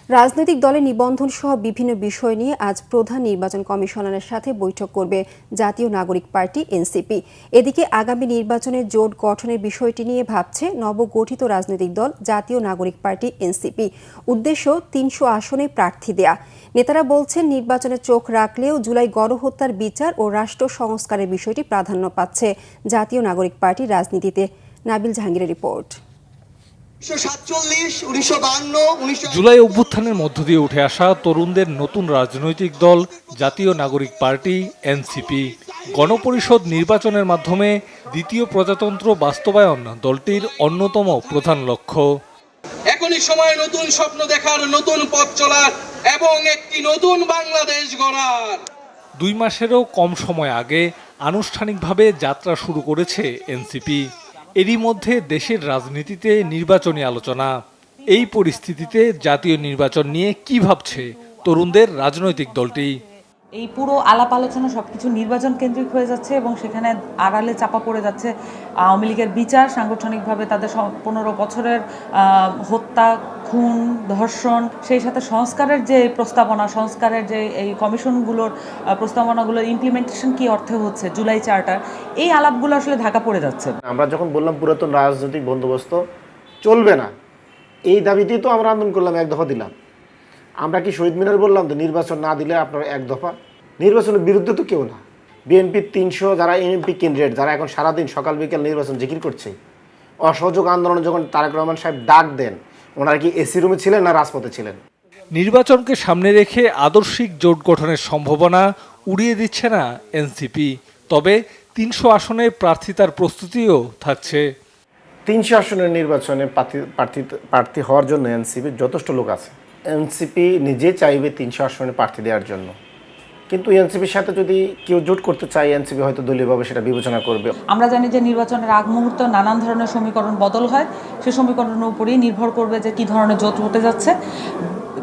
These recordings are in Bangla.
রাজনৈতিক দলের নিবন্ধন সহ বিভিন্ন বিষয় নিয়ে আজ প্রধান নির্বাচন কমিশনারের সাথে বৈঠক করবে জাতীয় নাগরিক পার্টি এনসিপি। এদিকে আগামী নির্বাচনে জোট গঠনের বিষয়টি নিয়ে ভাবছে নবগঠিত রাজনৈতিক দল জাতীয় নাগরিক পার্টি এনসিপি। উদ্দেশ্য ৩০০ আসনে প্রার্থী দেয়া। নেতারা বলছেন, নির্বাচনে চোখ রাখলেও জুলাই গণহত্যার বিচার ও রাষ্ট্র সংস্কারের বিষয়টি প্রাধান্য পাচ্ছে জাতীয় নাগরিক পার্টির রাজনীতিতে। নাবিল জাহাঙ্গীরের রিপোর্ট। জুলাই অভ্যুত্থানের মধ্য দিয়ে উঠে আসা তরুণদের নতুন রাজনৈতিক দল জাতীয় নাগরিক পার্টি এনসিপি। গণপরিষদ নির্বাচনের মাধ্যমে দ্বিতীয় প্রজাতন্ত্র বাস্তবায়ন দলটির অন্যতম প্রধান লক্ষ্য। এখনই সময় নতুন স্বপ্ন দেখার, নতুন পথ চলার এবং একটি নতুন বাংলাদেশ গড়ার। 2 মাসেরও কম সময় আগে আনুষ্ঠানিকভাবে যাত্রা শুরু করেছে এনসিপি। এরই মধ্যে দেশের রাজনীতিতে নির্বাচনী আলোচনা। এই পরিস্থিতিতে জাতীয় নির্বাচন নিয়ে কি ভাবছে তরুণদের রাজনৈতিক দলটি? এই পুরো আলাপ আলোচনা সবকিছু নির্বাচন কেন্দ্রিক হয়ে যাচ্ছে এবং সেখানে আড়ালে চাপা পড়ে যাচ্ছে আওয়ামী লীগের বিচার, সাংগঠনিকভাবে তাদের 15 বছরের হত্যা, খুন, ধর্ষণ, সেই সাথে সংস্কারের যে প্রস্তাবনা, সংস্কারের যে এই কমিশনগুলোর প্রস্তাবনাগুলোর ইমপ্লিমেন্টেশন কি অর্থে হচ্ছে, জুলাই চার্টার, এই আলাপগুলো আসলে ঢাকা পড়ে যাচ্ছে। আমরা যখন বললাম পুরাতন রাজনৈতিক বন্দোবস্ত চলবে না, এই দাবিতেই তো আমরা আন্দোলন করলাম, এক দফা দিলাম। আমরা কি শহীদ মিনার বললাম তো নির্বাচন না দিলে আপনার এক দফা? নির্বাচনের বিরুদ্ধে তো কেউ না। বিএনপির 300 যারা এমপি ক্যান্ডিডেট, যারা এখন সারাদিন সকাল বিকেল নির্বাচন জিকির করছে, অসহযোগ আন্দোলনে যখন তারেক রহমান সাহেব ডাক দেন, ওনারা কি এসি রুমে ছিলেন না রাজপথে ছিলেন? নির্বাচনকে সামনে রেখে আদর্শিক জোট গঠনের সম্ভাবনা উড়িয়ে দিচ্ছে না এনসিপি। তবে 300 আসনে প্রার্থিতার প্রস্তুতিও থাকছে। 300 আসনের নির্বাচনে প্রার্থী হওয়ার জন্য এনসিপির যথেষ্ট লোক আছে। এনসিপি নিজে চাইবে 300 আসনে প্রার্থী দেওয়ার জন্য, কিন্তু এনসিপির সাথে যদি কেউ জোট করতে চায়, এনসিপি হয়তো দলীয়ভাবে সেটা বিবেচনা করবে। আমরা জানি যে নির্বাচনের আগ মুহূর্তে নানান ধরনের সমীকরণ বদল হয়, সেই সমীকরণের উপরেই নির্ভর করবে যে কী ধরনের জোট হতে যাচ্ছে।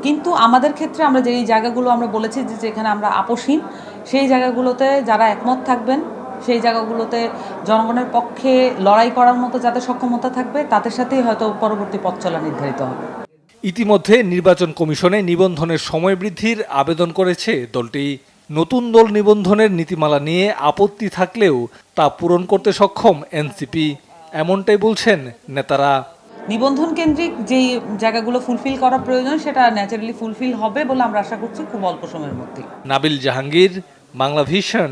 কিন্তু আমাদের ক্ষেত্রে আমরা যেই জায়গাগুলো আমরা বলেছি যে যেখানে আমরা আপোষহীন, সেই জায়গাগুলোতে যারা একমত থাকবেন, সেই জায়গাগুলোতে জনগণের পক্ষে লড়াই করার মতো যাদের সক্ষমতা থাকবে, তাদের সাথেই হয়তো পরবর্তী পথ চলা নির্ধারিত হবে। ইতিমধ্যে নির্বাচন কমিশনে নিবন্ধনের সময় বৃদ্ধির আবেদন করেছে দলটি। নতুন দল নিবন্ধনের নীতিমালা নিয়ে আপত্তি থাকলেও তা পূরণ করতে সক্ষম এনসিপি, এমনটাই বলছেন নেতারা। নিবন্ধন কেন্দ্রিক যেই জায়গাগুলো ফুলফিল করা প্রয়োজন, সেটা ন্যাচারালি ফুলফিল হবে বলে আমরা আশা করছি খুব অল্প সময়ের মধ্যে। নাবিল জাহাঙ্গীর, বাংলা ভিশন,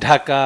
ঢাকা।